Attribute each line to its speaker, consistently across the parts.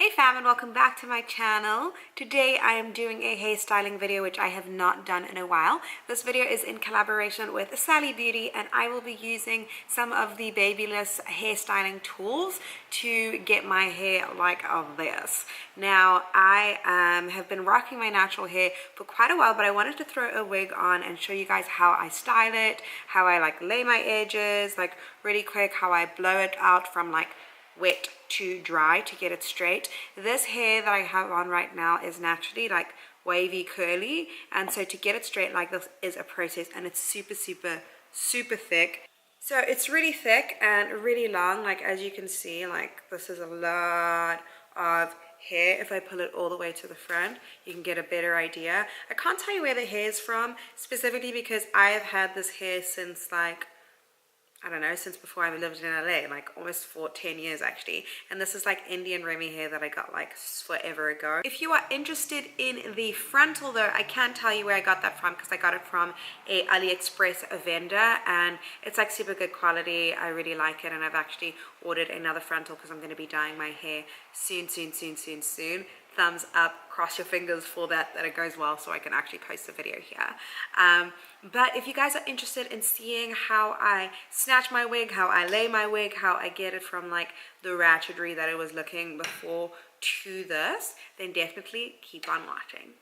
Speaker 1: Hey fam, and welcome back to my channel. Today I am doing a hairstyling video which I have not done in a while. This video is in collaboration with Sally Beauty and I will be using some of the Babyliss hairstyling tools to get my hair like this. Now I have been rocking my natural hair for quite a while, but I wanted to throw a wig on and show you guys how I style it, how I like lay my edges, like really quick, how I blow it out from like wet to dry to get it straight. This hair that I have on right now is naturally like wavy curly, and so to get it straight like this is a process, and it's super thick. So it's really thick and really long, like as you can see, like this is a lot of hair. If I pull it all the way to the front, you can get a better idea. I can't tell you where the hair is from specifically because I have had this hair since like I don't know, since before I lived in LA, like almost for 10 years actually. And this is like Indian Remy hair that I got like forever ago. If you are interested in the frontal though, I can't tell you where I got that from because I got it from a AliExpress vendor and it's like super good quality. I really like it, and I've actually ordered another frontal because I'm going to be dyeing my hair soon. Thumbs up, cross your fingers for that it goes well so I can actually post the video here. But if you guys are interested in seeing how I snatch my wig, how I lay my wig, how I get it from like the ratchetry that it was looking before to this, then definitely keep on watching.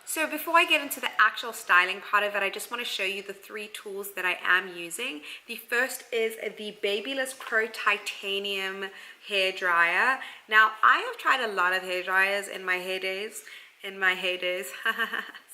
Speaker 1: So before I get into the actual styling part of it, I just want to show you the three tools that I am using. The first is the Babyliss Pro Titanium hair dryer. Now, I have tried a lot of hair dryers in my heydays.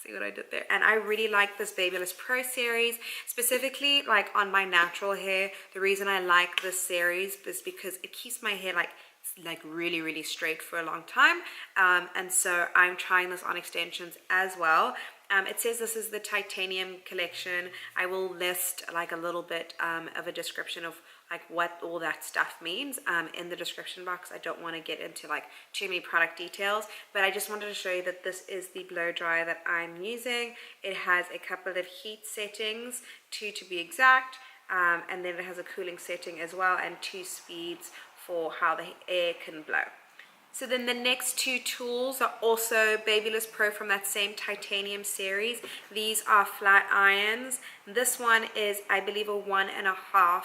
Speaker 1: See what I did there? And I really like this Babyliss Pro series, specifically like on my natural hair. The reason I like this series is because it keeps my hair like really straight for a long time, and so I'm trying this on extensions as well. It says this is the titanium collection. I will list like a little bit of a description of like what all that stuff means in the description box. I don't want to get into like too many product details, but I just wanted to show you that this is the blow dryer that I'm using. It has a couple of heat settings, 2 to be exact, and then it has a cooling setting as well, and 2 speeds for how the air can blow. So then the next 2 tools are also Babyliss Pro from that same titanium series. These are flat irons. This one is, I believe, a 1.5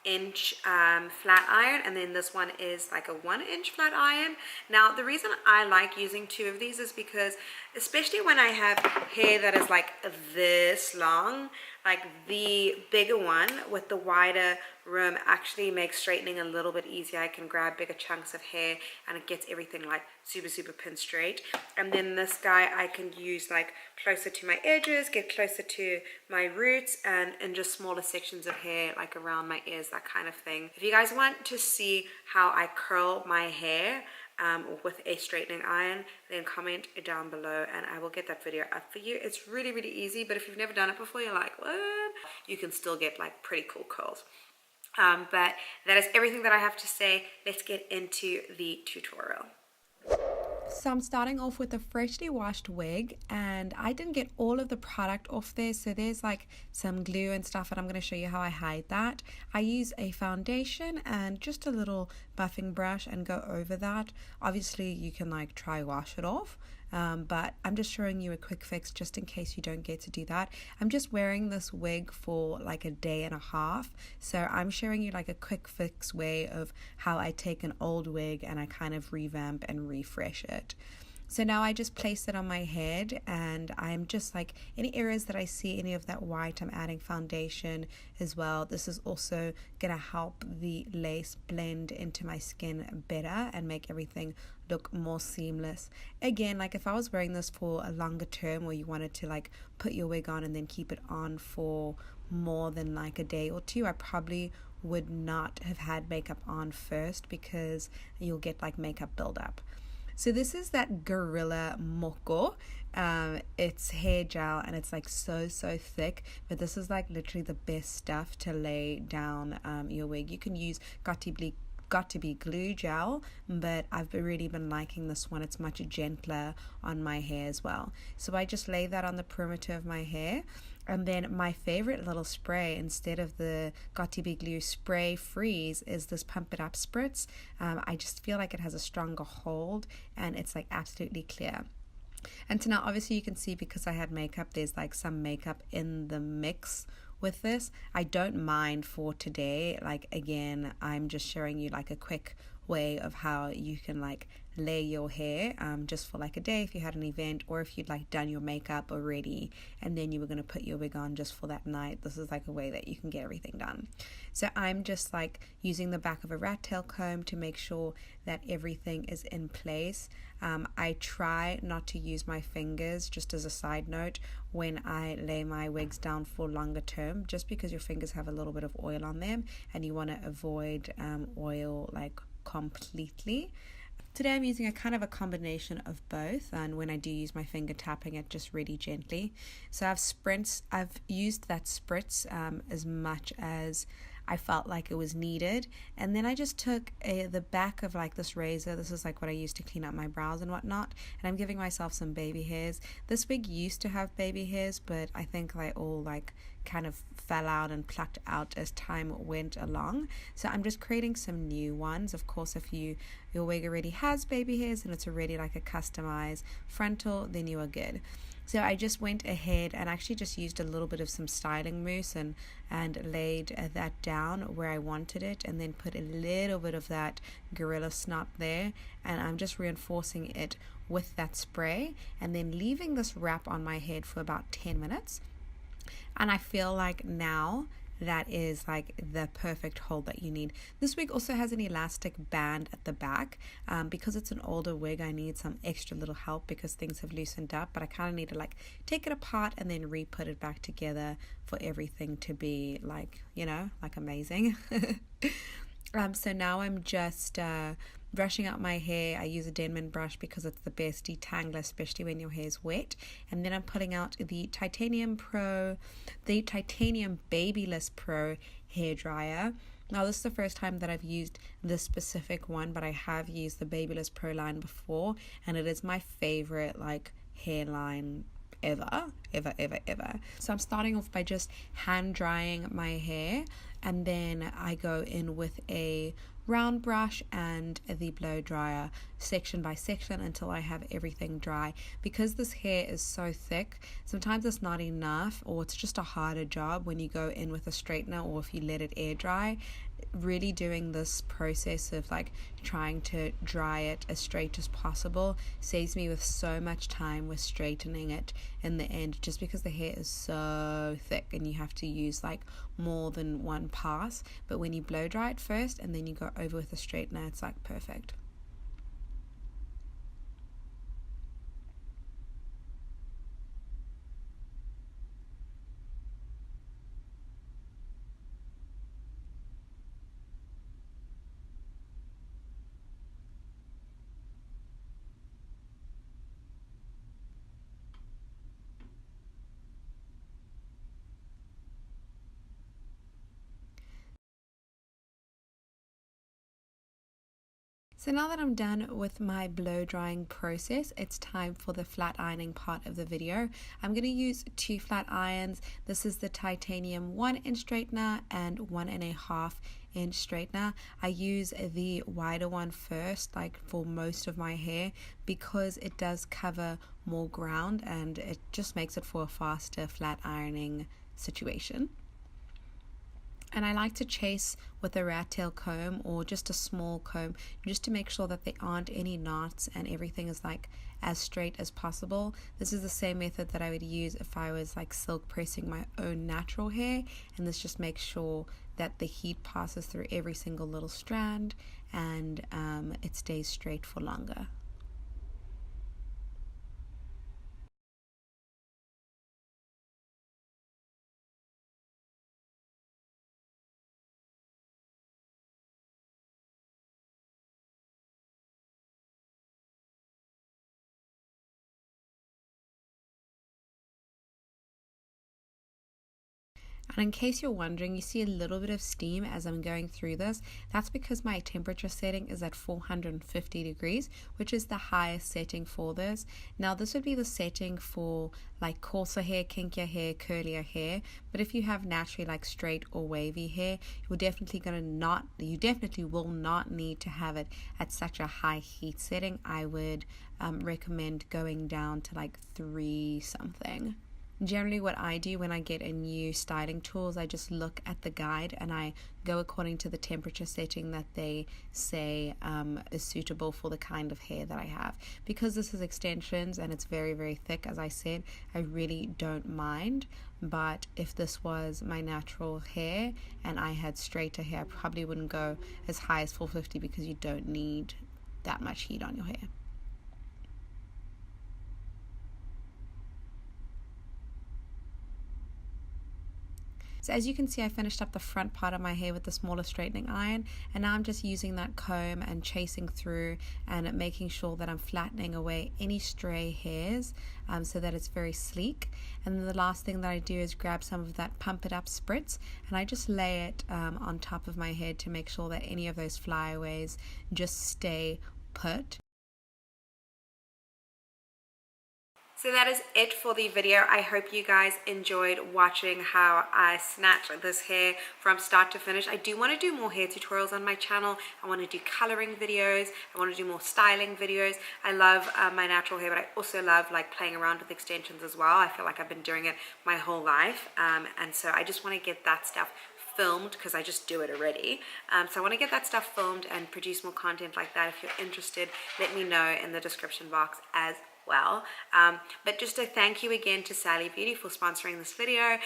Speaker 1: inch flat iron, and then this one is like a 1 inch flat iron. Now the reason I like using 2 of these is because especially when I have hair that is like this long, like the bigger one with the wider rim actually makes straightening a little bit easier. I can grab bigger chunks of hair and it gets everything like super pin straight. And then this guy I can use like closer to my edges, get closer to my roots, and in just smaller sections of hair like around my ears, that kind of thing. If you guys want to see how I curl my hair with a straightening iron, then comment down below and I will get that video up for you. It's really easy, but if you've never done it before, you're like, what? You can still get like pretty cool curls. But that is everything that I have to say. Let's get into the tutorial. So I'm starting off with a freshly washed wig, and I didn't get all of the product off there, so there's like some glue and stuff, and I'm going to show you how I hide that. I use a foundation and just a little buffing brush and go over that. Obviously you can like try wash it off, but I'm just showing you a quick fix just in case you don't get to do that. I'm just wearing this wig for like a day and a half, so I'm showing you like a quick fix way of how I take an old wig and I kind of revamp and refresh it. So now I just place it on my head, and I'm just like any areas that I see any of that white, I'm adding foundation as well. This is also gonna help the lace blend into my skin better and make everything look more seamless. Again, like if I was wearing this for a longer term, or you wanted to like put your wig on and then keep it on for more than like a day or 2, I probably would not have had makeup on first because you'll get like makeup buildup. So this is that Gorila Moco. It's hair gel and it's like so thick, but this is like literally the best stuff to lay down your wig. You can use got to be glue gel, but I've really been liking this one. It's much gentler on my hair as well. So I just lay that on the perimeter of my hair, And then my favorite little spray, instead of the Got2b Glue Spray Freeze, is this Pump It Up Spritz. I just feel like it has a stronger hold and it's like absolutely clear. And so now obviously you can see, because I had makeup, there's like some makeup in the mix with this. I don't mind for today. Like, again, I'm just showing you like a quick way of how you can like lay your hair just for like a day if you had an event, or if you'd like done your makeup already and then you were going to put your wig on just for that night. This is like a way that you can get everything done. So I'm just like using the back of a rat tail comb to make sure that everything is in place. I try not to use my fingers, just as a side note, when I lay my wigs down for longer term, just because your fingers have a little bit of oil on them and you want to avoid oil like completely. Today I'm using a kind of a combination of both, and when I do use my finger, tapping it just really gently. So I've used that spritz as much as I felt like it was needed, and then I just took the back of like this razor. This is like what I use to clean up my brows and whatnot, and I'm giving myself some baby hairs. This wig used to have baby hairs, but I think they all like kind of fell out and plucked out as time went along, so I'm just creating some new ones. Of course, if your wig already has baby hairs and it's already like a customized frontal, then you are good. So I just went ahead and actually just used a little bit of some styling mousse and laid that down where I wanted it, and then put a little bit of that Gorila snot there, and I'm just reinforcing it with that spray, and then leaving this wrap on my head for about 10 minutes. And I feel like now that is like the perfect hold that you need. This wig also has an elastic band at the back. Because it's an older wig, I need some extra little help because things have loosened up, but I kind of need to like take it apart and then re-put it back together for everything to be like, you know, like amazing. So now I'm just brushing out my hair. I use a Denman brush because it's the best detangler, especially when your hair is wet. And then I'm pulling out the Titanium Babyliss Pro hair dryer. Now this is the first time that I've used this specific one, but I have used the Babyliss Pro line before, and it is my favorite like hairline ever. So I'm starting off by just hand drying my hair, and then I go in with a round brush and the blow dryer section by section until I have everything dry. Because this hair is so thick, sometimes it's not enough, or it's just a harder job when you go in with a straightener or if you let it air dry. Really doing this process of like trying to dry it as straight as possible saves me with so much time with straightening it in the end, just because the hair is so thick and you have to use like more than one pass. But when you blow dry it first and then you go over with a straightener, it's like perfect. So now that I'm done with my blow drying process, it's time for the flat ironing part of the video. I'm going to use 2 flat irons. This is the Titanium 1-inch straightener and 1.5-inch straightener. I use the wider one first, like for most of my hair, because it does cover more ground and it just makes it for a faster flat ironing situation. And I like to chase with a rat tail comb or just a small comb, just to make sure that there aren't any knots and everything is like as straight as possible. This is the same method that I would use if I was like silk pressing my own natural hair, and this just makes sure that the heat passes through every single little strand and it stays straight for longer.
Speaker 2: And in case you're wondering, you see a little bit of steam as I'm going through this. That's because my temperature setting is at 450 degrees, which is the highest setting for this. Now, this would be the setting for like coarser hair, kinkier hair, curlier hair. But if you have naturally like straight or wavy hair, you definitely will not need to have it at such a high heat setting. I would recommend going down to like 3 something. Generally what I do when I get a new styling tool is I just look at the guide and I go according to the temperature setting that they say is suitable for the kind of hair that I have. Because this is extensions and it's very, very thick, as I said, I really don't mind. But if this was my natural hair and I had straighter hair, I probably wouldn't go as high as 450 because you don't need that much heat on your hair. So as you can see, I finished up the front part of my hair with the smaller straightening iron, and now I'm just using that comb and chasing through and making sure that I'm flattening away any stray hairs so that it's very sleek. And then the last thing that I do is grab some of that Pump It Up spritz and I just lay it on top of my head to make sure that any of those flyaways just stay put.
Speaker 1: So that is it for the video. I hope you guys enjoyed watching how I snatch this hair from start to finish. I do want to do more hair tutorials on my channel. I want to do coloring videos. I want to do more styling videos. I love my natural hair, but I also love like playing around with extensions as well. I feel like I've been doing it my whole life. And so I just want to get that stuff filmed because I just do it already. So I want to get that stuff filmed and produce more content like that. If you're interested, let me know in the description box as well. But just a thank you again to Sally Beauty for sponsoring this video,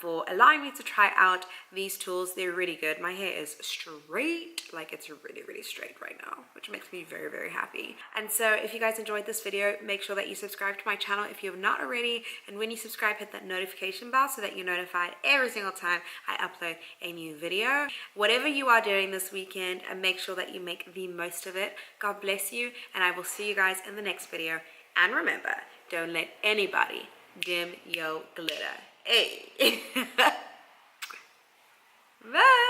Speaker 1: for allowing me to try out these tools. They're really good. My hair is straight, like it's really, really straight right now, which makes me very, very happy. And so if you guys enjoyed this video, make sure that you subscribe to my channel if you have not already. And when you subscribe, hit that notification bell so that you're notified every single time I upload a new video. Whatever you are doing this weekend, make sure that you make the most of it. God bless you, and I will see you guys in the next video. And remember, don't let anybody dim your glitter. Hey. Bye.